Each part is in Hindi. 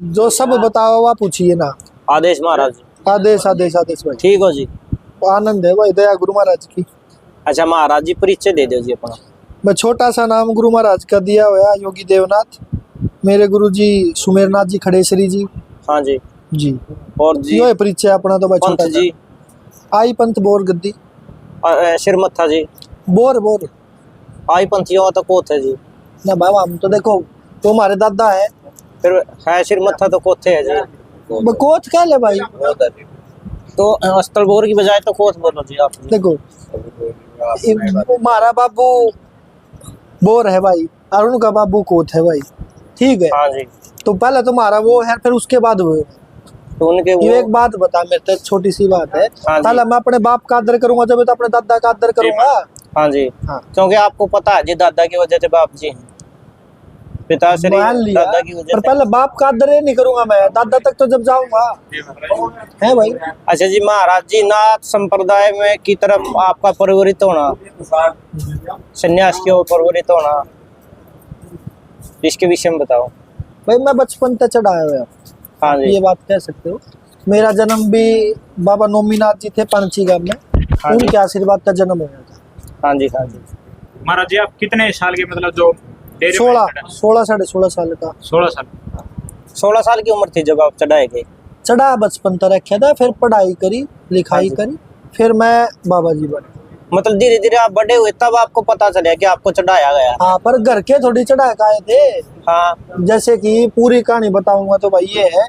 जो सब बताओ आप पूछिए ना। आदेश महाराज। आदेश आदेश आदेश भाई। ठीक हो जी। आनंद है भाई, दया गुरु महाराज की। अच्छा महाराज जी परिचय दे दो जी अपना। मैं छोटा सा नाम गुरु महाराज का दिया हुआ योगी देवनाथ। मेरे गुरु जी सुमेरनाथ जी खड़ेसरी जी। हाँ जी जी। और जी यो है परिचय अपना तो भाई छोटा पंथ जी। आई पंथ बोर गद्दी। सिरमत्था जी। बोर बोर आई पंथियों तो कोथ है जी। ना बाबा हम तो देखो तो हमारे दादा है। फिर है सिरमत्था तो कोथे है जी। कोथ कह ले भाई। तो अस्तल बोर की बजाय तो कोथ बोलो जी आप। देखो हमारा बाबू बोर है भाई और उनका बाबू कोथ है भाई। ठीक है। हाँ जी। तो पहले तुम्हारा वो है फिर उसके बाद वो है। तो उनके वो... एक बात बता मेरे तो छोटी सी बात है। हाँ पहले मैं अपने बाप का आदर करूंगा जब तो अपने दादा का आदर करूंगा। हाँ जी। हाँ। क्योंकि आपको पता है जी दादा की वजह से बाप जी हैं। पिता से दादा की वजह से। पहले बाप का आदर नहीं करूंगा मैं, दादा तक तो जब जाऊंगा है भाई। अच्छा जी महाराज जी नाथ संप्रदाय में की तरफ आपका परिवर्तित होना, सन्यास की ओर परिवर्तित होना, इसके विषय में बताओ भाई। मैं बचपन तक चढ़ाया हुआ। हाँ जी। ये बात कह सकते हो। मेरा जन्म भी बाबा नोमीनाथ जी थे पांची गांव में। हाँ उनके आशीर्वाद का जन्म हुआ था। हाँ जी हाँ जी। महाराज जी आप कितने साल के मतलब जो 16 साढ़े 16 साल का। 16 साल की उम्र थी जब आप चढ़ाए गए। चढ़ा बचपन तक रखा था, फिर पढ़ाई करी लिखाई करी, फिर मैं बाबा जी बने। मतलब धीरे धीरे आप बड़े हुए तब आपको पता चला कि आपको चढ़ाया गया। हाँ पर घर के थोड़ी चढ़ा के आए थे। हाँ। जैसे कि पूरी कहानी बताऊंगा तो भाई ये है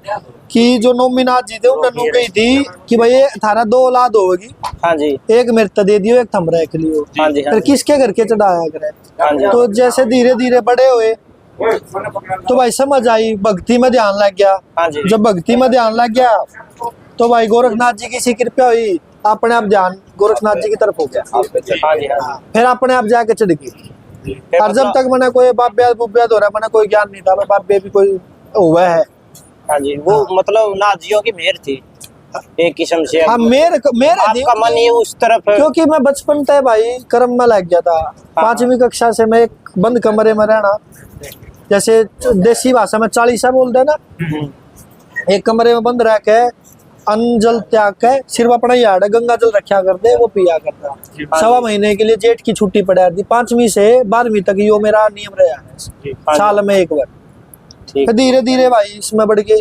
कि जो नोमीनाथ जी थे उन्होंने गई थी कि भाई थारा 2 औलाद होगी। हाँ जी। एक मेरे तो दे दियो, एक थम रख लियो। हाँ जी। फिर किसके घर के चढ़ाया करे। हाँ जी। तो जैसे धीरे धीरे बड़े हुए तो भाई समझ आई, भक्ति में ध्यान लग गया। हाँ जी। जब भक्ति में ध्यान लग गया तो भाई गोरखनाथ जी की सी कृपा हुई, अपने आप ध्यान गोरखनाथ जी की तरफ हो गया। हाँ जी हाँ। फिर अपने आप जाके चढ़ गई। और जब तक मैंने कोई बाब्यात बुब्यात हो रहा मैंने कोई ज्ञान नहीं था। मैं बाब्या भी कोई हुआ है। हाँ जी। वो मतलब नाजियों की मेहर थी एक किस्म से। हाँ मेरे आपका मन ये उस तरफ है। क्योंकि मैं बचपन तक भाई कर्म में लग गया था। 5वीं कक्षा से मैं एक बंद कमरे में रहना, जैसे देसी भाषा में 40 बोलते ना, एक कमरे में बंद रह के अन्न जल त्याग के सिर्फ अपना ही आड़ गंगा जल रखा करते वो पिया करता। 1.25 महीने के लिए जेठ की छुट्टी पड़ा थी। 5वीं से 12वीं तक यो मेरा नियम रहा है, साल में एक बार। फिर धीरे धीरे भाई इसमें बढ़ गए।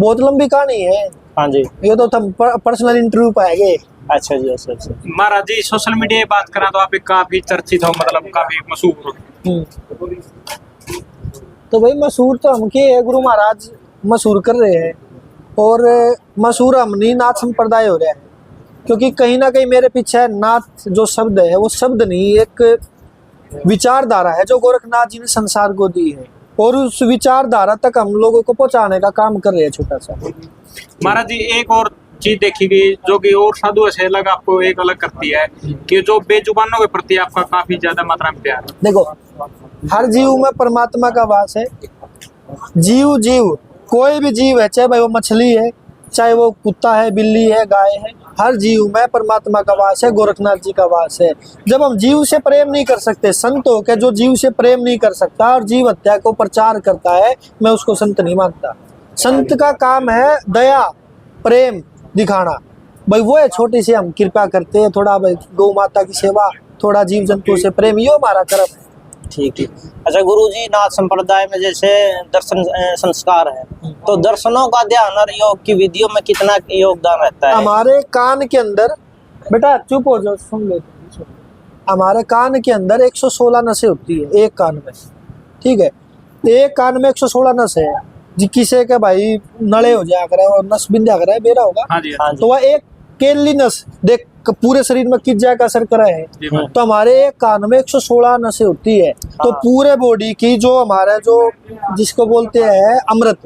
बहुत लंबी कहानी है। हाँ जी। ये तो हम पर्सनल इंटरव्यू पाएंगे। अच्छा जी। अच्छा अच्छा। महाराज जी सोशल मीडिया की बात करा तो आप काफी चर्चित हो, मतलब काफी मशहूर हो। तो भाई मशहूर तो हम के गुरु महाराज मशहूर कर रहे हैं और मशहूर हम नहीं नाथ संप्रदाय हो रहा है। क्योंकि कहीं ना कहीं मेरे पीछे नाथ जो शब्द है वो शब्द नहीं, एक विचारधारा है जो गोरखनाथ जी ने संसार को दी है और उस विचारधारा तक हम लोगों को पहुंचाने का काम कर रहे हैं छोटा सा। महाराज जी एक और चीज देखी गई जो कि और साधुओं से अलग आपको एक अलग करती है कि जो बेजुबानों के प्रति आपका काफी ज्यादा मात्रा में प्यार। देखो हर जीव में परमात्मा का वास है। जीव कोई भी जीव है, चाहे भाई वो मछली है, चाहे वो कुत्ता है, बिल्ली है, गाय है, हर जीव में परमात्मा का वास है, गोरखनाथ जी का वास है। जब हम जीव से प्रेम नहीं कर सकते, संत हो के जो जीव से प्रेम नहीं कर सकता और जीव हत्या को प्रचार करता है, मैं उसको संत नहीं मानता। संत का काम है दया प्रेम दिखाना। भाई वो है छोटी सी हम कृपा करते हैं, थोड़ा भाई गौ माता की सेवा, थोड़ा जीव जंतु से प्रेम, यो हमारा कर्म है। ठीक ठीक। अच्छा गुरुजी नाथ संप्रदाय में जैसे दर्शन संस्कार है तो दर्शनों का ध्यान और योग की विधियों में कितना योगदान रहता है? हमारे कान के अंदर, बेटा चुप हो जाओ सुन ले। हमारे कान के अंदर 116 नसें होती है एक कान में। ठीक है, एक कान में 116 नसें है। जी किसे के भाई नड़े हो जाया करे और नस बिंदा करे बेरा होगा। हाँ जी, हाँ जी। तो वह एक केली नस देख पूरे शरीर में किस जगह का असर करा है। तो हमारे एक कान में 116 नसें होती है। तो पूरे बॉडी की जो हमारा जो जिसको बोलते हैं अमृत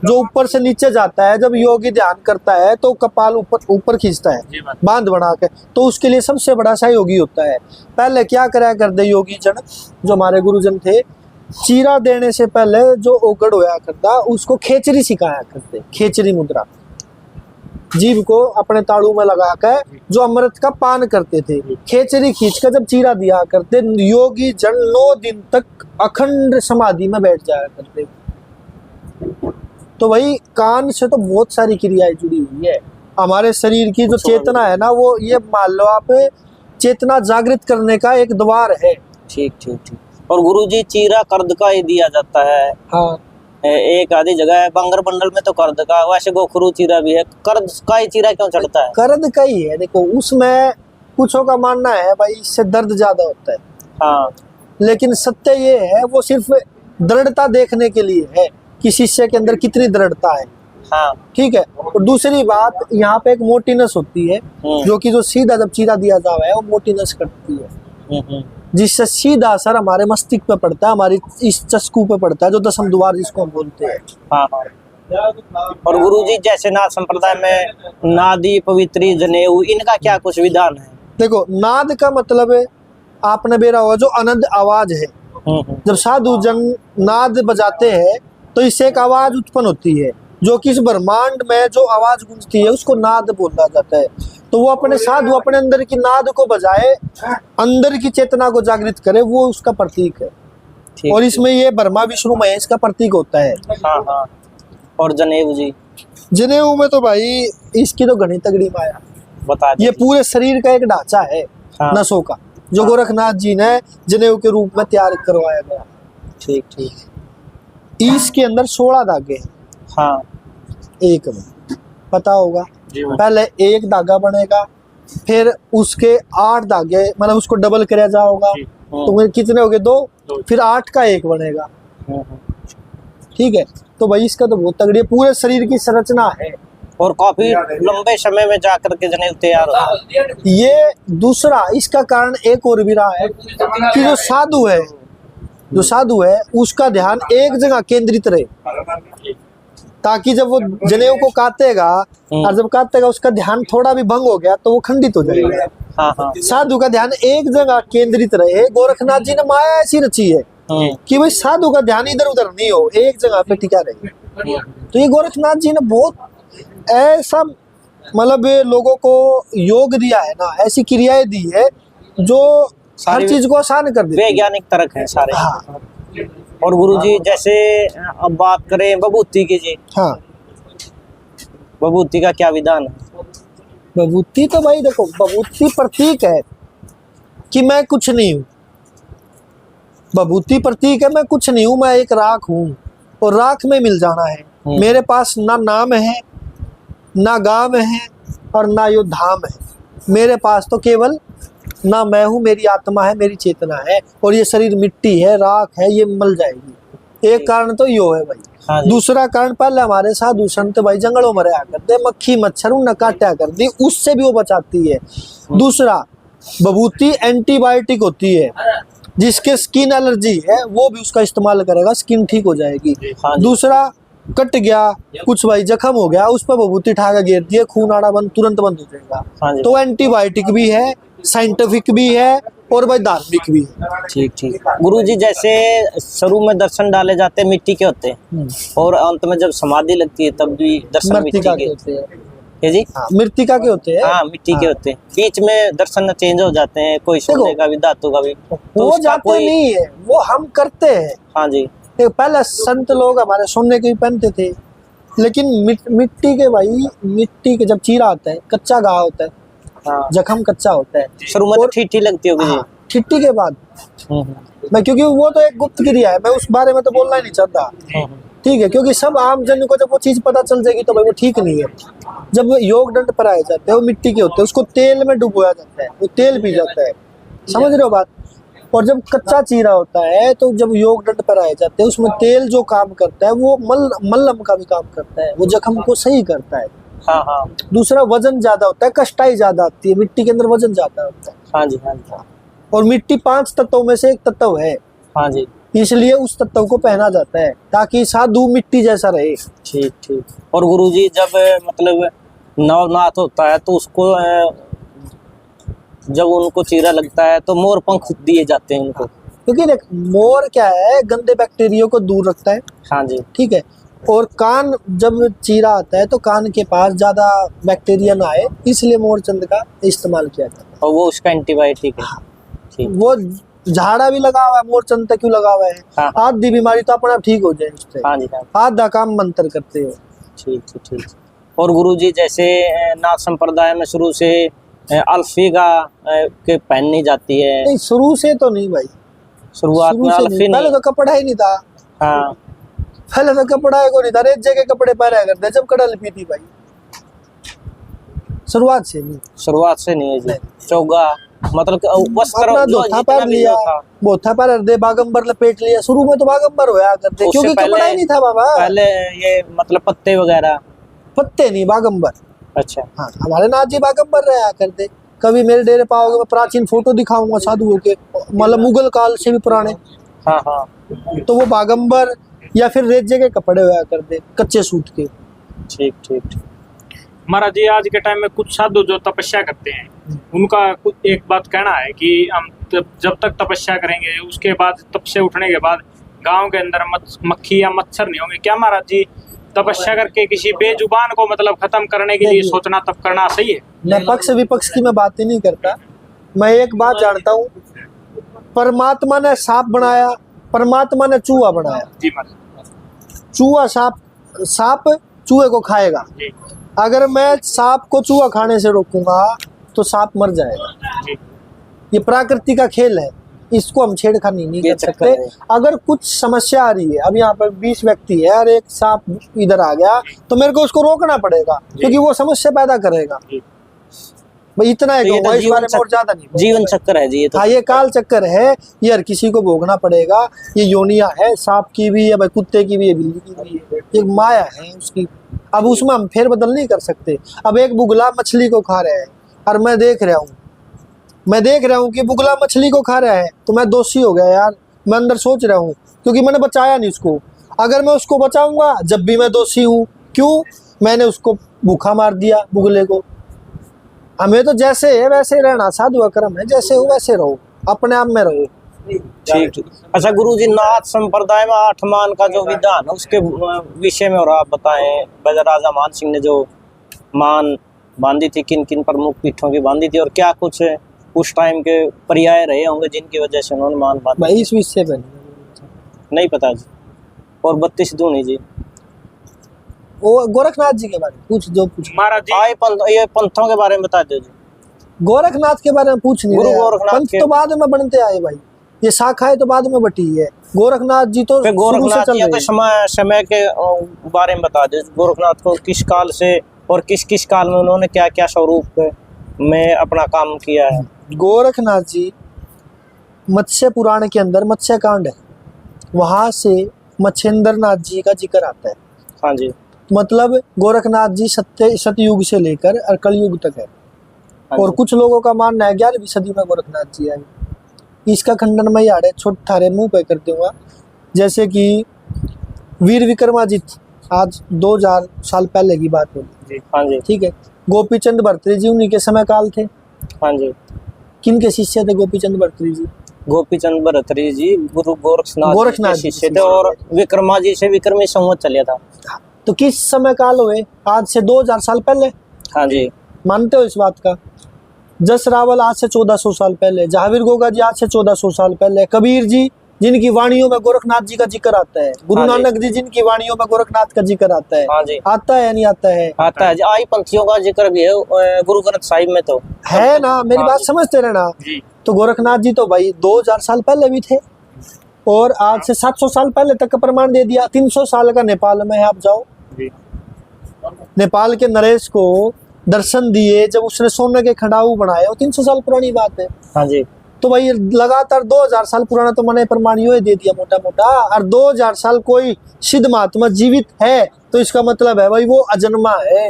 जो ऊपर से नीचे जाता है, जब योगी ध्यान करता है तो कपाल ऊपर खींचता है बांध बना के, तो उसके लिए सबसे बड़ा सहयोगी होता है। पहले क्या करा करते योगी जन जो हमारे गुरुजन थे, चीरा देने से पहले जो ओगड़ होया करता उसको खेचरी सिखाया करते। खेचरी मुद्रा जीभ को अपने ताड़ू में लगा कर जो अमृत का पान करते थे, खेचरी खींच कर जब चीरा दिया करते, योगी जन 9 दिन तक अखंड समाधि में बैठ जाया करते। तो भाई कान से तो बहुत सारी क्रियाएं जुड़ी हुई है। हमारे शरीर की जो चेतना है ना, वो ये मान लो आप चेतना जागृत करने का एक द्वार है। ठीक ठीक ठीक। और गुरुजी चीरा कर्द का ही दिया जाता है। हाँ, एक आधी जगह है बांगर बंडल में तो कर्द का, वैसे गोखरू चीरा भी है, कर्द का ही चीरा क्यों चढ़ता है? कर्द का ही है। देखो उसमें कुछों का मानना है भाई इससे दर्द ज्यादा होता है, हाँ लेकिन सत्य ये है वो सिर्फ दृढ़ता देखने के लिए है कि शिष्य के अंदर कितनी दृढ़ता है। हाँ। ठीक है। और दूसरी बात, यहाँ पे एक मोटी नस होती है जो कि जो सीधा जब चीरा दिया जावा है वो मोटी नस कटती है, जिससे सीधा असर हमारे मस्तिष्क पे पड़ता है, हमारी इस चस्कू पे पड़ता है, जो दसम द्वार जिसको हम बोलते हैं। हाँ हाँ। और गुरुजी जैसे नाथ संप्रदाय में नादी पवित्री जनेऊ, इनका क्या कुछ विधान है? देखो नाद का मतलब है, आपने बेरा हुआ जो अनंत आवाज है। जब साधु जन नाद बजाते हैं तो इससे एक आवाज उत्पन्न होती है, जो कि इस ब्रह्मांड में जो आवाज गूंजती है उसको नाद बोला जाता है। तो वो अपने साधु अपने अंदर की नाद को बजाए, अंदर की चेतना को जागृत करे, वो उसका प्रतीक है। और इसमें ये ब्रह्मा विष्णु महेश का प्रतीक होता है। हाँ हाँ। और जनेऊ जी? जनेऊ में तो भाई इसकी तो घनी तगड़ी माया, बता ये पूरे शरीर का एक ढांचा है। हाँ। नसों का, जो गोरखनाथ जी ने जनेऊ के रूप में तैयार करवाया गया। ठीक ठीक। इसके अंदर 16 धागे हैं। हाँ। एक में पता होगा, पहले एक धागा बनेगा, फिर उसके 8 धागे, मतलब उसको डबल किया जाओगा तो कितने हो गए? 2। फिर 8 का एक बनेगा। ठीक है। तो भाई इसका तो बहुत तगड़ी पूरे शरीर की संरचना है। और काफी लंबे समय में जाकर के जनेऊ तैयार होता है। ये दूसरा इसका कारण एक और भी रहा है कि जो साधु है उसका ध्यान एक जगह केंद्रित रहे, ताकि जब वो जनेऊ को काटेगा और जब काटेगा उसका ध्यान थोड़ा भी भंग हो गया तो वो खंडित हो जाएगा। हाँ हाँ। साधु का ध्यान एक जगह केंद्रित रहे। गोरखनाथ जी ने माया ऐसी रची है कि भाई साधु का ध्यान इधर उधर नहीं हो, एक जगह पे टिका रहे। तो ये गोरखनाथ जी ने बहुत ऐसा मतलब लोगों को योग दिया है ना, ऐसी क्रियाएं दी है जो हर चीज को आसान कर देती है। वैज्ञानिक तर्क है सारे। हाँ। और गुरुजी जैसे अब बात करें विभूति की जी। हाँ, विभूति का क्या विधान है? विभूति तो भाई देखो, विभूति प्रतीक है कि मैं कुछ नहीं हूँ। विभूति प्रतीक है मैं कुछ नहीं हूँ, मैं एक राख हूँ और राख में मिल जाना है। मेरे पास ना नाम है, ना गांव है और ना यो धाम है। मेरे पास तो केवल ना मैं हूँ, मेरी आत्मा है, मेरी चेतना है, और ये शरीर मिट्टी है, राख है, ये मल जाएगी। एक कारण तो यो है भाई। हाँ। दूसरा कारण, पहले हमारे साधु संत भाई जंगलों में रहा करते, मक्खी मच्छर न काटा कर दी, उससे भी वो बचाती है। दूसरा, विभूति एंटीबायोटिक होती है, जिसके स्किन एलर्जी है वो भी उसका इस्तेमाल करेगा, स्किन ठीक हो जाएगी। हाँ। दूसरा, कट गया कुछ भाई जख्म हो गया, उस पर विभूति ठाका घेर दिए, खून आना बंद तुरंत बंद हो जाएगा। हाँ। तो एंटीबायोटिक भी है, साइंटिफिक भी है और भाई धार्मिक भी है। ठीक ठीक। गुरुजी जैसे शुरू में दर्शन डाले जाते हैं मिट्टी के होते हैं और अंत में जब समाधि लगती है तब भी दर्शन मिट्टी के होते हैं। है जी? हाँ, मृतिका के होते हैं। हाँ मिट्टी के होते हैं। बीच में दर्शन चेंज हो जाते हैं, कोई सोने का भी धातु का भी तो वो जाते नहीं है, वो हम करते हैं। हाँ जी। पहले संत लोग हमारे सोने के भी पहनते थे, लेकिन मिट्टी के भाई, मिट्टी के जब चीरा आता है, कच्चा घाव होता है, हाँ। जख्म कच्चा होता है, शुरू में तो ठीठी लगती होगी जी। ठिट्टी के बाद मैं, क्योंकि वो तो एक गुप्त क्रिया है, मैं उस बारे में तो बोलना ही नहीं चाहता। ठीक है, क्योंकि सब आम जन को जब वो चीज पता चल जाएगी तो भाई वो ठीक नहीं है। जब योग दंड पर आए जाते हैं वो मिट्टी के होते हैं, उसको तेल में डुबोया जाता है, वो तेल पी जाता है, समझ रहे हो बात। और जब कच्चा चीरा होता है तो जब योग दंड पर आए जाते हैं उसमें तेल जो काम करता है वो मल्लम का भी काम करता है, वो जख्म को सही करता है। हाँ हाँ। दूसरा, वजन ज्यादा होता है, कष्टाई ज्यादा आती है, मिट्टी के अंदर वजन ज्यादा होता है। हाँ जी। हाँ जी। और मिट्टी 5 तत्वों में से एक तत्व है। हाँ जी। इसलिए उस तत्व को पहना जाता है ताकि साधु मिट्टी जैसा रहे। ठीक ठीक। और गुरुजी जब मतलब नवनाथ होता है तो उसको जब उनको चीरा लगता है तो मोर पंख दिए जाते हैं उनको, क्योंकि देख मोर क्या है, गंदे बैक्टीरिया को दूर रखता है। हाँ जी। ठीक है। और कान जब चीरा आता है तो कान के पास ज्यादा बैक्टीरिया ना आए, इसलिए मोरचंद का इस्तेमाल किया जाता है। और वो उसका एंटीबायोटिक है। ठीक। वो झाड़ा भी लगा हुआ है, मोरचंद तक क्यों लगा हुआ है, हाँ। आधी बीमारी तो अपने आप ठीक हो जाए उससे, हाँ जी हाँ। आधा काम मंत्र करते हो। ठीक ठीक ठीक। और गुरुजी जैसे नाथ संप्रदाय में शुरू से अल्फीगा के पहननी जाती है, नहीं शुरू से तो नहीं भाई, शुरुआत शुरू में से अल्फी नहीं, पहले नहीं। तो कपड़ा ही नहीं था, हाँ पहले तो कपड़ा ही को नहीं था, रेत जगह कपड़े पहना करते जब कड़ल पी थी भाई, शुरुआत से नहीं। शुरुआत से नहीं है जी। चौगा मतलब कि वस्त्र अपना जो धोथा जितना पहन भी लिया, जो था, बोथा पहन दे, बागंबर लपेट लिया, शुरू में तो बागंबर होया करते उससे क्योंकि पहले- कपड़ा ही नहीं था बाबा, पहले ये मतलब पत्ते वगैरह। पत्ते नहीं, बागंबर। अच्छा हाँ हमारे नाथ जी बागंबर रहा करते, कभी मेरे डेरे पाओगे, मैं प्राचीन फोटो दिखाऊंगा साधुओं के, मतलब मुगल काल से भी पुराने, हाँ हाँ तो वो बागंबर या फिर रेजे के कपड़े होया करते, कच्चे सूत के। ठीक ठीक ठीक। महाराज जी आज के टाइम में कुछ साधु जो तपस्या करते हैं उनका कुछ एक बात कहना है कि हम जब तक तपस्या करेंगे उसके बाद तप से उठने के बाद गांव के अंदर मक्खी या मच्छर नहीं होंगे, क्या महाराज जी तपस्या करके किसी बेजुबान को मतलब खत्म करने के लिए नहीं। सोचना तब करना सही है? मैं पक्ष विपक्ष की मैं बात ही नहीं करता, मैं एक बात जानता हूँ, परमात्मा ने सांप बनाया, परमात्मा ने चूहा बनाया, जी महाराज चूहा सांप चूहे को खाएगा, जी अगर मैं सांप को चूहा खाने से रोकूंगा तो सांप मर जाएगा, जी ये प्रकृति का खेल है, इसको हम छेड़खानी नहीं ये कर चक्कर सकते। है। अगर कुछ समस्या आ रही है, अब यहाँ पर 20 व्यक्ति है और एक सांप इधर आ गया, तो मेरे को उसको रोकना पड़ेगा क्योंकि वो समस्या पैदा करेगा। जी। भाई इतना है तो ये कहूंगा, तो इस बारे में और ज्यादा नहीं बोलूंगा। जीवन चक्कर है जी ये तो। हाँ ये काल चक्कर है, ये हर किसी को भोगना पड़ेगा, ये योनिया है, सांप की भी है भाई, कुत्ते की भी है, बिल्ली की भी है, एक माया है उसकी, अब उसमें हम फेरबदल नहीं कर सकते। अब एक बुगला मछली को खा रहा है और मैं देख रहा हूँ कि बुगला मछली को खा रहा है, तो मैं दोषी हो गया यार, मैं अंदर सोच रहा हूँ क्योंकि मैंने बचाया नहीं उसको, अगर मैं उसको बचाऊंगा जब भी मैं दोषी हूँ, क्यों मैंने उसको भूखा मार दिया बुगले को। हमें तो जैसे है वैसे रहना, साधु क्रम है, जैसे हो वैसे रहो, अपने आप में रहो। ठीक ठीक। अच्छा गुरुजी नाथ संप्रदाय में 8 मान का जो विधान है उसके विषय में और आप बताएं, राजा मान सिंह ने जो मान बांधी थी, किन किन प्रमुख पीठों की बांधी थी और क्या कुछ उस टाइम के पर्याय रहे होंगे जिनकी वजह से उन्होंने मान बांधी? भाई इस विषय पे नहीं पता जी। और 32 दूनी जी, वो गोरखनाथ जी के बारे में पूछ, जो पूछ महाराज जी आए ये पंथों के बारे में बता दो जी। गोरखनाथ के बारे में पूछ नहीं गुरु रहे यार। गोरखनाथ पंथ के- तो बाद में बनते आए भाई, ये शाखाएं तो बाद में बटी है, गोरखनाथ जी तो फिर शुरू से गोरखनाथ चल जी के रहे समय के बारे में बता दो, गोरखनाथ को किस काल से और किस किस काल में उन्होंने क्या क्या स्वरूप में अपना काम किया है? हैं। गोरखनाथ जी मत्स्य पुराण के अंदर मत्स्य कांड है, वहां से मच्छेंद्र नाथ जी का जिक्र आता है, हाँ जी मतलब गोरखनाथ जी सतयुग से लेकर और कलयुग तक है। हाँ और जी। कुछ लोगों का मानना है 11वीं सदी में गोरखनाथ जी आए, इसका खंडन मैं यार छोटे थारे मुंह पे कर दूंगा। जैसे कि वीर विक्रमादित्य, आज 2000 साल पहले की बात होगी, जी हाँ जी ठीक है, गोपीचंद भर्तृहरि जी उन्हीं के समय काल थे। हाँ जी। किन के शिष्य थे गोपीचंद भर्तृहरि जी? गोपीचंद भर्तृहरि जी गुरु गोरखनाथ जी के शिष्य थे और विक्रमा जी से विक्रमी संवत चले था। तो किस समय काल हुए? आज से 2000 साल पहले, हाँ जी मानते हो इस बात का? जस रावल आज से 1400 साल पहले, जहावीर गोगा जी आज से 1400 साल पहले, कबीर जी जिनकी वाणियों में गोरखनाथ जी का जिक्र आता है, गुरु हाँ जी। नानक जी जिनकी वाणियों में गोरखनाथ का जिक्र आता है, हाँ जी आता है या नहीं आता है? आता है जी। आई पंथियों का जिक्र भी है गुरु ग्रंथ साहिब में तो है ना, मेरी हाँ बात जी। समझते रहना। जी तो गोरखनाथ जी तो भाई 2000 साल पहले भी थे और आज से 700 साल पहले तक का प्रमाण दे दिया। 300 साल का नेपाल में है, आप जाओ, जी नेपाल के नरेश को दर्शन दिए जब उसने सोने के खड़ाऊ बनाए, वो 300 साल पुरानी बात है। हाँ जी तो भाई लगातार 2000 साल पुराना तो मैंने प्रमाण यो दे दिया मोटा मोटा, और 2000 साल कोई सिद्ध महात्मा जीवित है तो इसका मतलब है भाई वो अजन्मा है।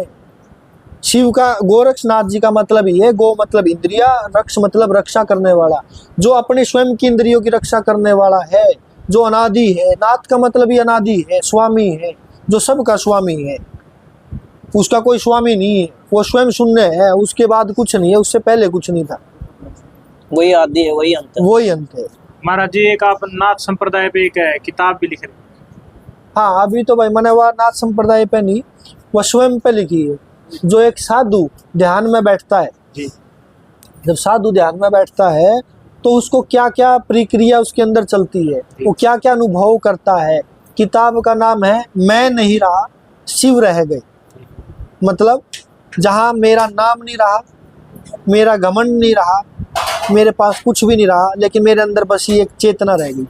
शिव का, गोरखनाथ जी का मतलब ही है, गो मतलब इंद्रिया, रक्ष मतलब रक्षा करने वाला, जो अपने स्वयं की इंद्रियों की रक्षा करने वाला है, जो अनादि है। नाथ का मतलब ही अनादि है, स्वामी है, जो सबका स्वामी है, उसका कोई स्वामी नहीं है, वो स्वयं शून्य है, उसके बाद कुछ नहीं है, उससे पहले कुछ नहीं था, वही आदि है वही अंत है। वही अंत है। महाराज जी एक आप नाथ संप्रदाय पे एक किताब भी लिख रहे हैं। हाँ अभी तो भाई मैंने वह नाथ संप्रदाय पे नहीं, वह स्वयं पे लिखी है। जो एक साधु ध्यान में बैठता है, जी जब साधु ध्यान में बैठता है तो उसको क्या क्या प्रक्रिया उसके अंदर चलती है, वो क्या क्या अनुभव करता है। किताब का नाम है मैं नहीं रहा शिव रह गए। मतलब जहाँ मेरा नाम नहीं रहा, मेरा घमंड नहीं रहा, मेरे पास कुछ भी नहीं रहा, लेकिन मेरे अंदर बस ये एक चेतना रह गई।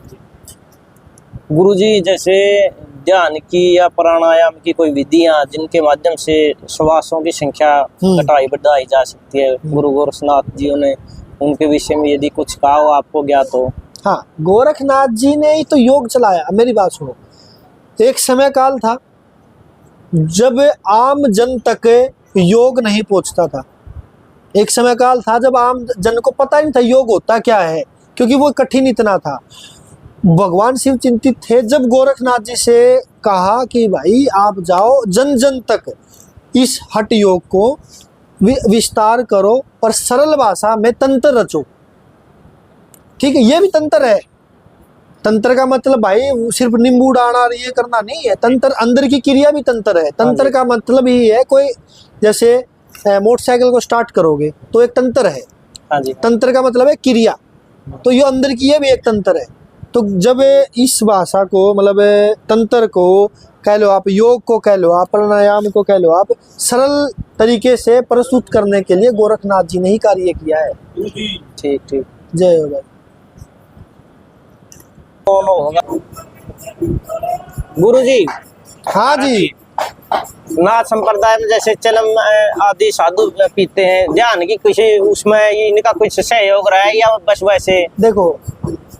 गुरुजी, जैसे ध्यान की या प्राणायाम की कोई विधियां जिनके माध्यम से श्वासों की संख्या घटाई बढ़ाई जा सकती है, गुरु गोरखनाथ जी ने उनके विषय में यदि कुछ कहा हो आपको ज्ञात हो? हाँ, गोरखनाथ जी ने ही तो योग चलाया। मेरी बात सुनो, एक समय काल था जब आम जन तक योग नहीं पहुंचता था। एक समय काल था जब आम जन को पता नहीं था योग होता क्या है, क्योंकि वो कठिन इतना था। भगवान शिव चिंतित थे जब गोरखनाथ जी से कहा कि भाई आप जाओ जन जन तक इस हठ योग को विस्तार करो और सरल भाषा में तंत्र रचो। ठीक है, ये भी तंत्र है। तंत्र का मतलब भाई सिर्फ नींबू डालना ये करना नहीं है। तंत्र अंदर की क्रिया भी तंत्र है। तंत्र का मतलब ही है कोई जैसे मोटरसाइकिल को स्टार्ट करोगे तो एक तंत्र है। हाँ जी। तंत्र का मतलब है क्रिया, तो ये अंदर की ये भी एक तंत्र है। तो जब इस भाषा को मतलब तंत्र को कह लो आप, योग को कह लो आप, प्राणायाम को कह लो आप, सरल तरीके से प्रस्तुत करने के लिए गोरखनाथ जी ने ही कार्य किया है। ठीक ठीक, जय हो भाई। होगा गुरु जी। हाँ जी, नाथ संप्रदाय में जैसे चलम आदि साधु पीते हैं, ध्यान की कुछ उसमें इनका कुछ सहयोग रहा है या बस वैसे? देखो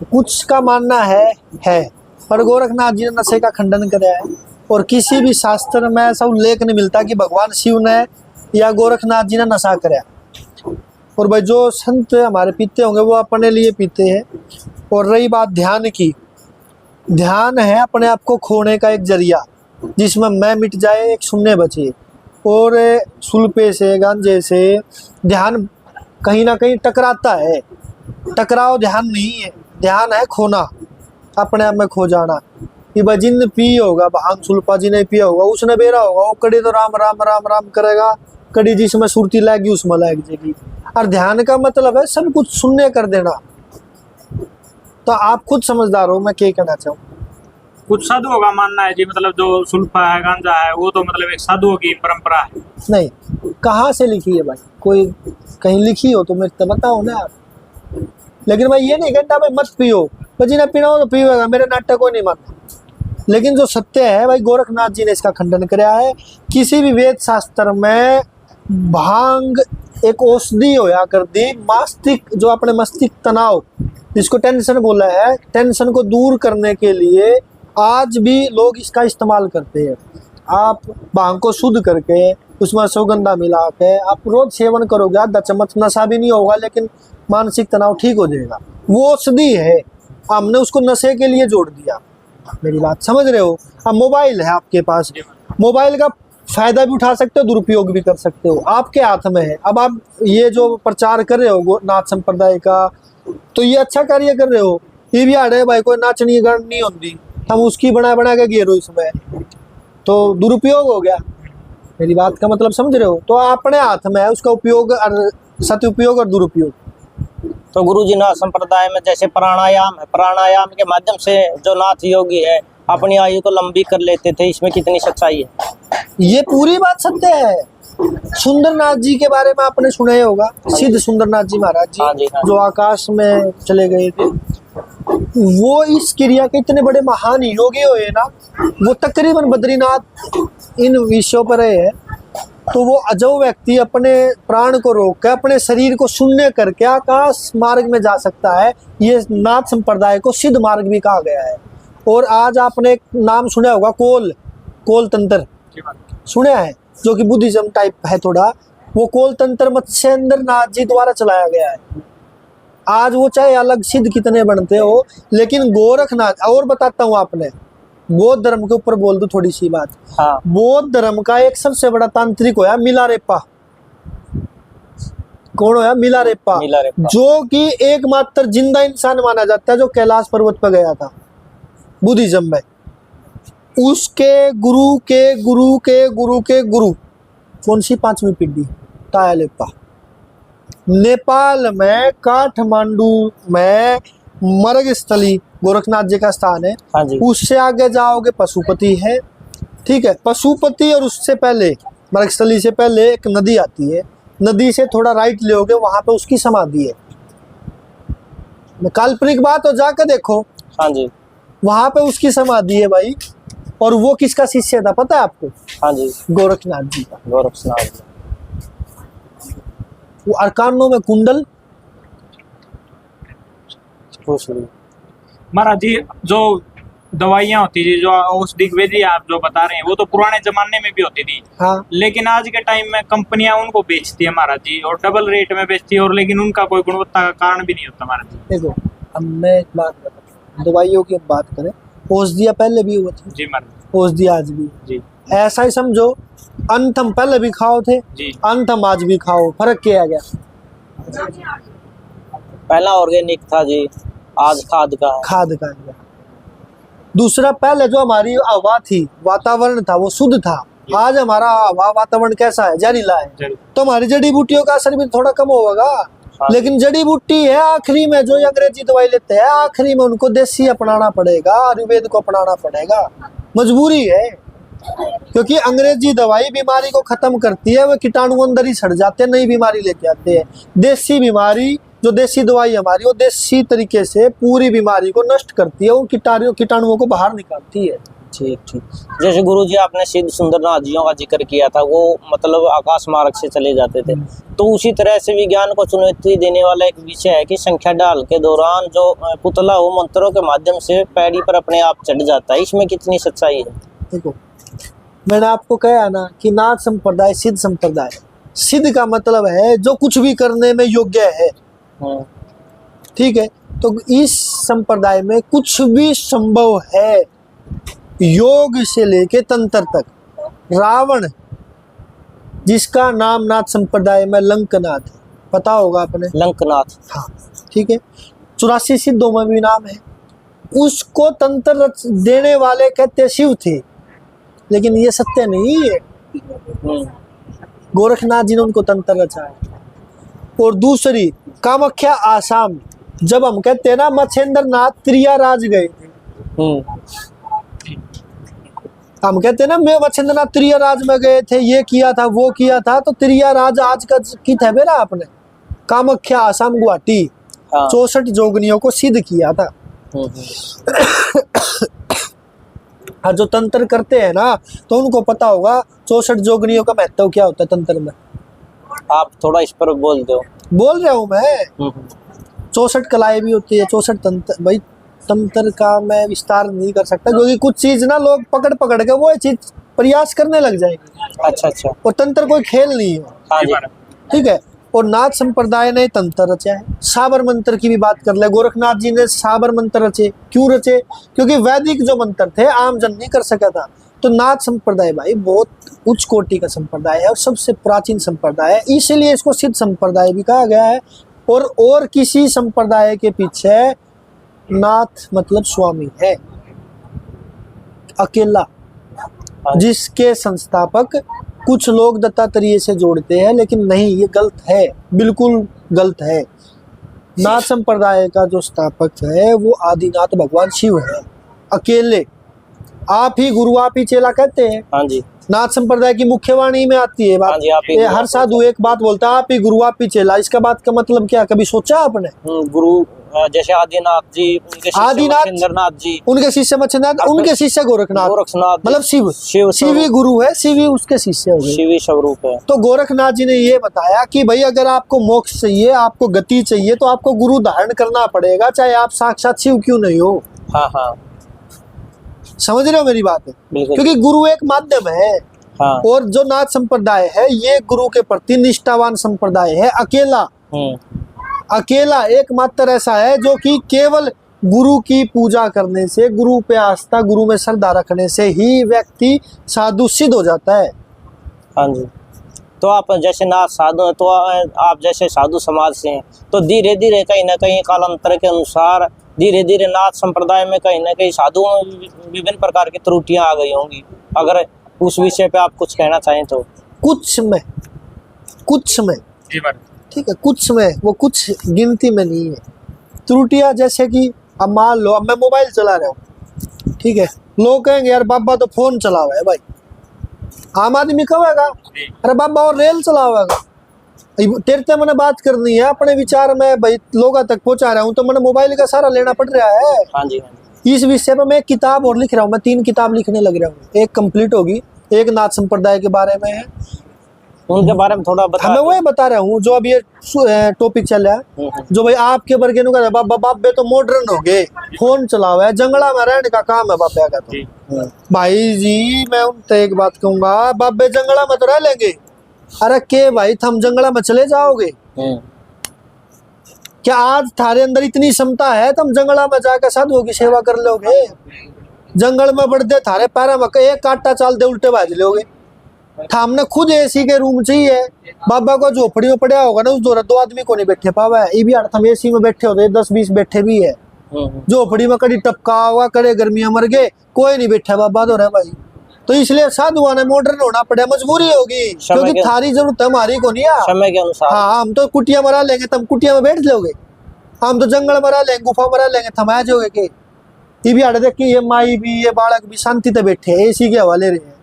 कुछ का मानना है पर गोरखनाथ जी ने नशे का खंडन कराया है, और किसी भी शास्त्र में ऐसा उल्लेख नहीं मिलता कि भगवान शिव ने या गोरखनाथ जी ने नशा कराया। और भाई जो संत हमारे पीते होंगे वो अपने लिए पीते हैं। और रही बात ध्यान की, ध्यान है अपने आप को खोने का एक जरिया, जिसमें मैं मिट जाए एक शून्य बचे। और सुल्फे से गांजे से ध्यान कहीं ना कहीं टकराता है। टकराव ध्यान नहीं है, ध्यान है खोना, अपने आप में खो जाना। कि भाई जिन पी होगा भांग सुल्फा जी ने पिया होगा, उसने बेरा होगा, वो कड़ी तो राम राम राम राम करेगा, कड़ी जिसमें सुरती लगी उसमें लग जाएगी। और ध्यान का मतलब है सब कुछ शून्य कर देना। तो आप खुद समझदार हो मैं क्या कहना चाहूँ। कुछ साधुओं का मानना है जी, मतलब जो सुल्फा है गांजा है वो तो मतलब एक साधुओं की परंपरा है। नहीं, कहाँ से लिखी है भाई? कोई कहीं लिखी हो तो मेरे को बताओ ना आप। लेकिन भाई ये नहीं कहता भाई मत पियो, भाई जिन्हें पीना हो तो पिएगा, मेरे नाटक को नहीं मानता। लेकिन जो सत्य है भाई, गोरखनाथ जी ने इसका खंडन कराया है। किसी भी वेद शास्त्र में भांग एक औषधि होया कर दी। मस्तिष्क जो अपने मस्तिष्क तनाव जिसको टेंशन बोला है, टेंशन को दूर करने के लिए आज भी लोग इसका इस्तेमाल करते हैं। आप भांग को शुद्ध करके उसमें सुगंधा मिला के आप रोज सेवन करोगे, आधा चम्मच, नशा भी नहीं होगा लेकिन मानसिक तनाव ठीक हो जाएगा। वो औषधि है, हमने उसको नशे के लिए जोड़ दिया। मेरी बात समझ रहे हो? अब मोबाइल है आपके पास, मोबाइल का फायदा भी उठा सकते हो, दुरुपयोग भी कर सकते हो, आपके हाथ में है। अब आप ये जो प्रचार कर रहे हो नाथ संप्रदाय का, तो ये अच्छा कार्य कर रहे हो। ये भी आड़े भाई कोई नाचनी गान नहीं होती, हम उसकी बना बना के घेरो इसमें, तो दुरुपयोग हो गया। मेरी बात का मतलब समझ रहे हो? तो अपने हाथ में है उसका उपयोग और सदुपयोग और दुरुपयोग। तो गुरु जी, नाथ संप्रदाय में जैसे प्राणायाम है, प्राणायाम के माध्यम से जो नाथ योगी है अपनी आयु को लंबी कर लेते थे, इसमें कितनी सच्चाई है? ये पूरी बात सत्य है। सुंदरनाथ जी के बारे में आपने सुना ही होगा, सिद्ध सुंदरनाथ जी महाराज जी, हाँ जी, हाँ। जो आकाश में चले गए थे। वो इस क्रिया के इतने बड़े महान योगी हुए ना, वो तकरीबन बद्रीनाथ इन विषयों पर है। तो वो अजो व्यक्ति अपने प्राण को रोक कर अपने शरीर को शून्य करके आकाश मार्ग में जा सकता है। ये नाथ संप्रदाय को सिद्ध मार्ग भी कहा गया है। और आज आपने एक नाम सुना होगा, कोल तंत्र सुना है, जो कि बुद्धिज्म टाइप है थोड़ा। वो कोल तंत्र मत्स्येंद्र नाथ जी द्वारा चलाया गया है। आज वो चाहे अलग सिद्ध कितने बनते हो, लेकिन गोरखनाथ, और बताता हूँ आपने बौद्ध धर्म के ऊपर बोल दूं थोड़ी सी बात। हाँ। बौद्ध धर्म का एक सबसे बड़ा तांत्रिक होया मिलारेप्पा। कौन होया? मिलारेप्पा, जो कि एकमात्र जिंदा इंसान माना जाता है जो कैलाश पर्वत पर गया था बुद्धिज्म में। उसके गुरु के गुरु के गुरु के गुरु कौन सी? 5वीं पीढ़ी, तायालेप्पा। नेपाल में काठमांडू में मर्गस्थली गोरखनाथ जी का स्थान है। हाँ जी। उससे आगे जाओगे पशुपति है, ठीक है। पशुपति और उससे पहले मर्गस्थली से पहले एक नदी आती है, नदी से थोड़ा राइट लोगे वहां पे उसकी समाधि है। काल्पनिक बात हो जाकर देखो, हाँ जी। वहां पे उसकी समाधि है भाई। और वो किसका शिष्य था पता है आपको? हाँ जी। गोरखनाथ जी का। गोरखनाथ। वो अरकानों में कुंडल पूछ ली। महाराज जी जो दवाइयाँ होती थी, जो औषधिक विधि आप जो बता रहे हैं, वो तो पुराने जमाने में भी होती थी। हाँ। लेकिन आज के टाइम में कंपनियां उनको बेचती है महाराज जी, और डबल रेट में बेचती है, और लेकिन उनका कोई गुणवत्ता का कारण भी नहीं होता महाराज जी। देखो अब मैं एक बात बताऊं, दवाइयों की बात करें, औषधियाँ पहले भी हुआ थी, जी महाराज औषधि आज भी। जी। ऐसा ही समझो, अंत हम पहले भी खाओ थे, जी। अंत हम आज भी खाओ, फर्क क्या आ गया? पहला ऑर्गेनिक था जी, आज खाद का है। खाद का आ गया। दूसरा, पहले जो हमारी हवा थी, वातावरण था, वो शुद्ध था। आज हमारा हवा वातावरण कैसा है? जहरीला है। तो हमारी जड़ी बूटियों का असर भी थोड़ा कम होगा। लेकिन जड़ी बूटी है आखिरी में, जो अंग्रेजी दवाई लेते हैं आखिरी में उनको देसी अपनाना पड़ेगा, आयुर्वेद को अपनाना पड़ेगा, मजबूरी है। क्योंकि अंग्रेजी दवाई बीमारी को खत्म करती है, वो कीटाणु अंदर ही सड़ जाते हैं, नई बीमारी लेके आते हैं। देसी बीमारी, जो देसी दवाई हमारी, वो देसी तरीके से पूरी बीमारी को नष्ट करती है, उन कीटाणुओं को बाहर निकालती है। ठीक ठीक। जैसे गुरुजी आपने सिद्ध सुंदरनाथ जियों का जिक्र किया था, वो मतलब आकाश मार्ग से चले जाते थे, तो उसी तरह से विज्ञान को चुनौती देने वाला एक विषय है कि संख्या डाल के दौरान जो पुतला हो मंत्रों के माध्यम से पैड़ी पर अपने आप चढ़ जाता है, इसमें कितनी सच्चाई है? देखो मैंने आपको कहा ना कि नाथ संप्रदाय सिद्ध संप्रदाय। सिद्ध का मतलब है जो कुछ भी करने में योग्य है, ठीक है। तो इस संप्रदाय में कुछ भी संभव है, योग से लेके तंत्र तक। रावण, जिसका नाम नाथ संप्रदाय में लंकनाथ है, पता होगा आपने? लंकनाथ। हाँ, ठीक है। 84 सिद्धों में भी नाम है। उसको तंत्र देने वाले कहते शिव थे, लेकिन ये सत्य नहीं है। गोरखनाथ जी ने उनको तंत्र रचा है। और दूसरी, कामाख्या आसाम, जब हम कहते हैं ना मच्छेंद्र नाथ त्रियाराज गए थे, हम कहते हैं ना मैं मच्छेंद्र नाथ त्रियाराज में गए थे, ये किया था वो किया था, तो त्रियाराज आज का की था मेरा आपने कामाख्या आसाम गुवाहाटी 64 जोगनियों को सिद्ध किया था। और जो तंत्र करते हैं ना, तो उनको पता होगा 64 जोगनियों का महत्व क्या होता है तंत्र में। आप थोड़ा इस पर बोल दो। बोल रहा हूँ मैं। 64 कलाएं भी होती है, 64 तंत्र। भाई तंत्र का मैं विस्तार नहीं कर सकता, क्योंकि कुछ चीज ना लोग पकड़ पकड़ के वो चीज प्रयास करने लग जाएंगे। अच्छा अच्छा। और तंत्र कोई खेल नहीं है, हाँ जी। ठीक है। और नाथ संप्रदाय ने तंत्र रचा है। साबर मंत्र की भी बात कर ले, गोरखनाथ जी ने साबर मंत्र रचे। क्यों रचे? क्योंकि वैदिक जो मंत्र थे आम जन नहीं कर सका था। तो नाथ संप्रदाय भाई बहुत उच्च कोटि का संप्रदाय है और सबसे प्राचीन संप्रदाय है, इसीलिए इसको सिद्ध संप्रदाय भी कहा गया है। और किसी संप्रदाय के पीछे नाथ मतलब स्वामी है अकेला, जिसके संस्थापक कुछ लोग दत्तात्रेय से जोड़ते हैं, लेकिन नहीं, ये गलत है, बिल्कुल गलत है। नाथ संप्रदाय का जो स्थापक है वो आदिनाथ भगवान शिव है, अकेले। आप ही गुरु आप ही चेला कहते हैं। हाँ जी। नाथ संप्रदाय की मुख्य वाणी में आती है बात। हाँ जी, आप ही हर साधु एक बात बोलता है, आप ही गुरु आप ही चेला। इसका बात का मतलब क्या, कभी सोचा आपने? गुरु जैसे आदिनाथ जी, उनके शिष्य मच्छेंद्रनाथ जी, उनके शिष्य मच्छेंद्रनाथ, उनके शिष्य गोरखनाथ। मतलब शिव शिव ही गुरु है, शिव ही उसके शिष्य हो गए, शिव ही स्वरूप है। तो गोरखनाथ जी ने ये बताया कि भाई अगर आपको मोक्ष चाहिए, आपको गति चाहिए, तो आपको गुरु धारण करना पड़ेगा, चाहे आप साक्षात शिव क्यों नहीं हो। हाँ हाँ, समझ रहे हो मेरी बात? क्योंकि गुरु एक माध्यम है। हाँ। और जो नाथ संप्रदाय है ये गुरु के प्रति निष्ठावान संप्रदाय है, अकेला। अकेला एकमात्र ऐसा है जो कि केवल गुरु की पूजा करने से, गुरु पे आस्था, गुरु में श्रद्धा रखने से ही व्यक्ति साधु सिद्ध हो जाता है। हाँ जी। तो आप जैसे नाथ साधु हैं, तो आप जैसे साधु समाज से हैं, तो धीरे धीरे कहीं ना कहीं कालांतर के अनुसार धीरे धीरे नाथ संप्रदाय में कहीं ना कहीं साधुओं में विभिन्न प्रकार की त्रुटियां आ गई होंगी। अगर उस विषय पे आप कुछ कहना चाहें तो। कुछ में जी ठीक है, कुछ में वो कुछ गिनती में नहीं है। त्रुटियां जैसे कि अब मान लो, अब मैं मोबाइल चला रहा हूँ, ठीक है, लोग कहेंगे यार बाबा तो फोन चला हुआ है भाई। आम आदमी कहेगा अरे बाबा और रेल चला हुआ है। तेरे से मैंने बात करनी है, अपने विचार में भाई लोगों तक पहुंचा रहा हूँ, तो मैंने मोबाइल का सारा लेना पड़ रहा है। हाँ जी, हाँ जी। इस विषय पर मैं एक किताब और लिख रहा हूँ, मैं 3 किताब लिखने लग रहा हूँ। एक कंप्लीट होगी, एक नाथ संप्रदाय के बारे में है, उनके बारे में थोड़ा बता। मैं वही बता रहा हूँ जो अब ये टॉपिक चल रहा है, जो भाई आपके वर्ग का बाबा बाबे तो मॉडर्न हो गए, फोन चला हुआ है, जंगला में रहने का काम है बाबा का। तो भाई जी मैं उनसे एक बात कहूंगा, बाबे जंगला में तो रह लेंगे, अरे के भाई थम जंगला में चले जाओगे? क्या आज थारे अंदर इतनी क्षमता है तुम जंगला में जाकर साधुओं की सेवा कर लोगे? जंगल में बढ़ दे थारे पैरा में एक कांटा चाल दे उल्टे भाज लोगे। हमने खुद एसी के रूम चाहिए, बाबा को झोपड़ी में पड़ा होगा ना, उस दौरान 2 आदमी को नहीं बैठे पावा है। ये भी हम एसी में बैठे होते 10-20 बैठे भी है, झोपड़ी में कड़ी टपका हुआ, कड़े गर्मियां मर गए, कोई नहीं बैठा बाबा तो रहे भाई। तो इसलिए साधुआ ने मॉडर्न होना पड़ा, मजबूरी होगी, क्योंकि थारी जरूरत हमारी को नहीं है समय के अनुसार। हाँ, हम तो कुटिया मरा लेंगे, तुम कुटिया में बैठ लोगे, हम तो जंगल मरा लेंगे, गुफा मरा लेंगे, थम आ जाओगे के? ये भी देख के ये माई भी ये बालक भी शांति से बैठे है, एसी के हवाले रहे हैं।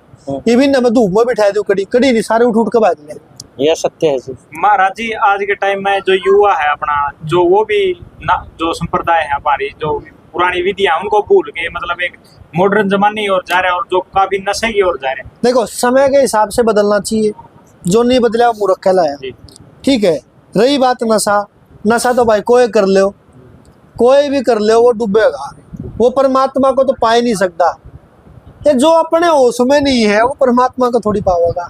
ये भी न धूप में बिठा दो, कड़ी कड़ी नहीं, सारे उठ के बाज ले। यह सत्य है जी। महाराज जी आज के टाइम में जो युवा है अपना, जो वो भी जो संप्रदाय है हमारी, जो पुरानी विधियां उनको भूल के मतलब एक मॉडर्न जमाने की ओर जा रहे हैं, और जो काफी नशे की ओर जा रहे हैं। देखो समय के हिसाब से बदलना चाहिए, जो नहीं बदला वो मूर्ख कहलाया। ठीक है, रही बात नशा, नशा तो भाई कोई कर लो, कोई भी कर लो, वो डूबेगा, वो परमात्मा को तो पा ही नहीं सकता। ये जो अपने होश में नहीं है वो परमात्मा को थोड़ी पाएगा।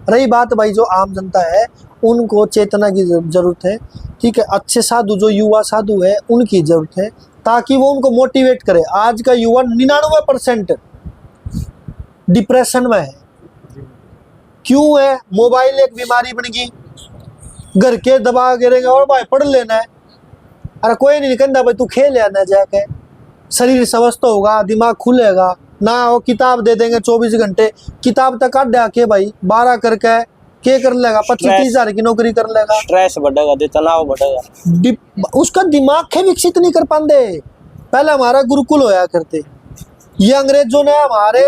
रही बात भाई जो आम जनता है, उनको चेतना की जरूरत है। ठीक है, अच्छे साधु जो युवा साधु है उनकी जरूरत है, ताकि वो उनको मोटिवेट करे। आज का युवा 99% डिप्रेशन में है। क्यों है? मोबाइल एक बीमारी बन गई, घर के दबा गिरेंगे और भाई पढ़ लेना है, अरे कोई नहीं कहता भाई तू खेल लेना जाके, शरीर स्वस्थ होगा, दिमाग खुलेगा ना। वो किताब दे देंगे 24 घंटे, किताब तक अड्डा के भाई 12 करके के कर लेगा, 25-30 हजार की नौकरी कर लेगा, स्ट्रेस बढ़ेगा, तनाव बढ़ेगा, उसका दिमाग के विकसित नहीं कर पाते। पहले हमारा गुरुकुल होया करते, ये अंग्रेजों ने हमारे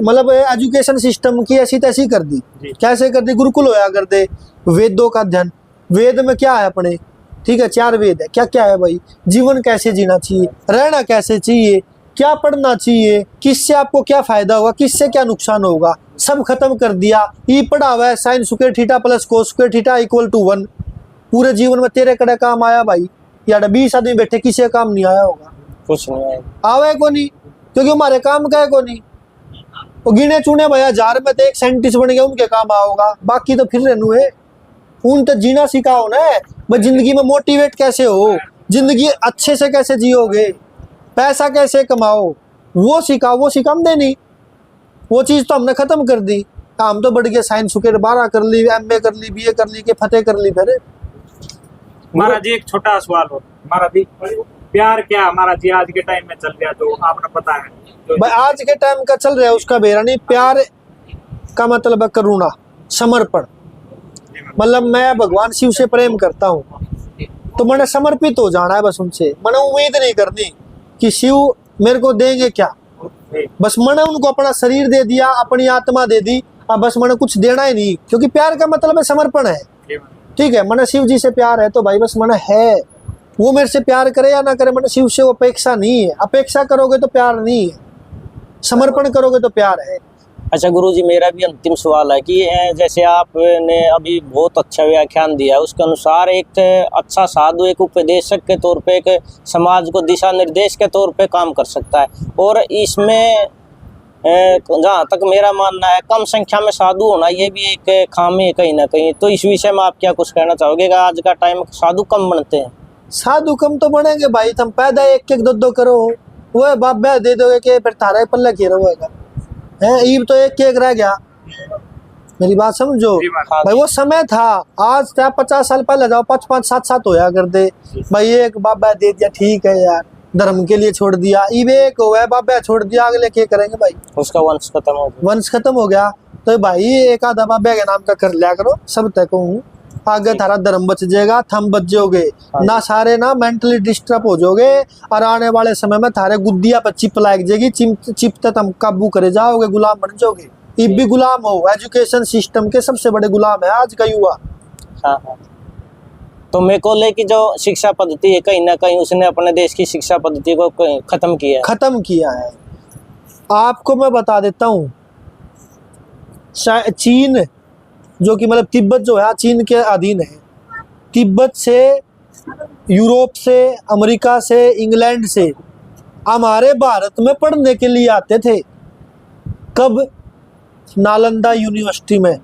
मतलब एजुकेशन सिस्टम की ऐसी तैसी कर दी। कैसे कर दी? गुरुकुल होया करते, वेदों का अध्ययन, वेद में क्या है अपने, ठीक है 4 वेद है, क्या क्या है भाई, जीवन कैसे जीना चाहिए, रहना कैसे चाहिए, क्या पढ़ना चाहिए, किससे आपको क्या फायदा होगा, किससे क्या नुकसान होगा, सब खत्म कर दिया। ये पढ़ा हुआ है sine square theta plus cos square theta equal to 1। पूरे जीवन में तेरे कड़े काम आया भाई? यार 20 आदमी बैठे, किसी का काम नहीं आया होगा, कुछ नहीं आया, आवे को नहीं, क्योंकि हमारे काम का है को नहीं। वो गिने चुने भैया 1000 में तो एक साइंटिस्ट बन गया, उनके काम आओगा, बाकी तो फिर रहनु है। उन तो जीना सिखाओ ना भाई, जिंदगी में मोटिवेट कैसे हो, जिंदगी अच्छे से कैसे जियोगे, पैसा कैसे कमाओ, वो सिखाओ। वो सिखाम दे नहीं, वो चीज़ तो हमने ख़त्म कर दी। हम तो बढ़ गया साइंस सुकेर 12 कर ली, MA कर ली, BA कर ली, के फतेह कर ली। फिर महाराज जी एक छोटा सवाल हो, महाराज जी प्यार क्या महाराज जी आज के टाइम में चल गया, जो आपने पता है भाई आज के टाइम का चल रहा है उसका बेरा नहीं। प्यार का मतलब है करुणा, समर्पण। मतलब मैं भगवान शिव से प्रेम करता हूँ तो मैंने समर्पित हो जाना है बस उनसे। मैंने उम्मीद नहीं करनी कि शिव मेरे को देंगे क्या, बस मैंने उनको अपना शरीर दे दिया, अपनी आत्मा दे दी, अब बस मैंने कुछ देना ही नहीं, क्योंकि प्यार का मतलब है समर्पण है। ठीक है, मैंने शिव जी से प्यार है तो भाई बस मैंने है, वो मेरे से प्यार करे या ना करे, मैंने शिव से वो अपेक्षा नहीं है। अपेक्षा करोगे तो प्यार नहीं है, समर्पण करोगे तो प्यार है। अच्छा गुरुजी, मेरा भी अंतिम सवाल है कि जैसे आपने अभी बहुत अच्छा व्याख्यान दिया है, उसके अनुसार एक अच्छा साधु एक उपदेशक के तौर पे एक समाज को दिशा निर्देश के तौर पे काम कर सकता है, और इसमें जहाँ तक मेरा मानना है कम संख्या में साधु होना ये भी एक खामी है कहीं ना कहीं। तो इस विषय में आप क्या कुछ कहना चाहोगे? आज का टाइम साधु कम बनते हैं। साधु कम तो बनेंगे भाई, तुम पैदा 1-1 2-2 करो, वो बाप बे दे दोगे कि फिर थारा पल्ला की रहेगा है। ईब तो 1-1 रह गया, मेरी बात समझो भाई। वो समय था, आज क्या 50 साल पहले जाओ 5-5 7-7 होया करते भाई। एक बाबा दे दिया ठीक है यार, धर्म के लिए छोड़ दिया, ईब एक हुआ बाबा छोड़ दिया, अगले क्या करेंगे भाई, उसका वंश खत्म हो गया। वंश खत्म हो गया। तो भाई एक आधा बाबा के नाम का कर लिया करो, सब तय कहूँ आगे थारा धर्म बच जाएगा, थम बच जाओगे ना, सारे ना मेंटली डिस्टर्ब हो जाओगे, और आने वाले समय में थारे गुद्दिया पर चिप लाग जाएगी, चिप तक हम काबू करे जाओगे, गुलाम बन जाओगे। ये भी गुलाम हो, एजुकेशन सिस्टम के सबसे बड़े गुलाम है आज का युवा। हाँ हाँ। तो मैकॉले की जो शिक्षा पद्धति है कहीं ना कहीं उसने अपने देश की शिक्षा पद्धति को खत्म किया है। खत्म किया है। आपको मैं बता देता हूँ, चीन जो कि मतलब तिब्बत जो है चीन के अधीन है, तिब्बत से, यूरोप से, अमेरिका से, इंग्लैंड से हमारे भारत में पढ़ने के लिए आते थे। कब? नालंदा यूनिवर्सिटी में।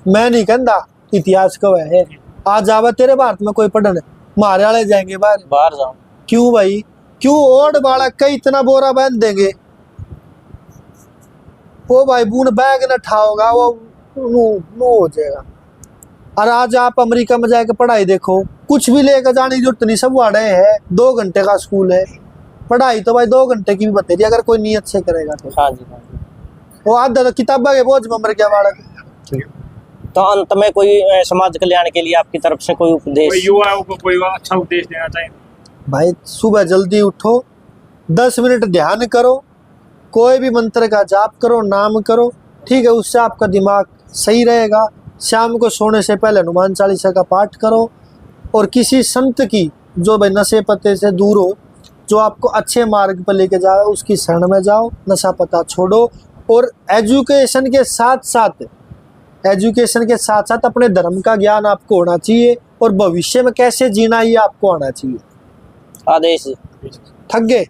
मैं नहीं कहता इतिहास कब है, आज आवा तेरे भारत में कोई पढ़ने, मारे वाले जाएंगे बाहर जाओ। क्यों भाई? क्यों? ओढ़ बालक का इतना बोरा बांध देंगे, वो भाई बून बैग न ठाओगा, वो नो हो जाएगा। और आज आप अमेरिका में जाके पढ़ाई देखो, कुछ भी लेकर जाने की जरूरत नहीं, सब वाड़े है, 2 घंटे का स्कूल है, पढ़ाई तो भाई 2 घंटे की भी बतेगी अगर कोई नियत से करेगा तो। हाँ जी, हाँ जी। वो आधा तो किताबा के बोझ में मर गया बालक। तो अंत में कोई समाज कल्याण के लिए आपकी तरफ से कोई उपदेश? कोई युवाओं को कोई अच्छा उपदेश देना चाहिए? भाई सुबह जल्दी उठो, 10 मिनट ध्यान करो, कोई भी मंत्र का जाप करो, नाम करो, ठीक है, उससे आपका दिमाग सही रहेगा। शाम को सोने से पहले हनुमान चालीसा का पाठ करो, और किसी संत की जो भाई नशे पत्ते से दूर हो, जो आपको अच्छे मार्ग पर लेके जाए, उसकी शरण में जाओ, नशा पता छोड़ो। और एजुकेशन के साथ साथ अपने धर्म का ज्ञान आपको होना चाहिए, और भविष्य में कैसे जीना ये आपको आना चाहिए। आदेश। थक गए?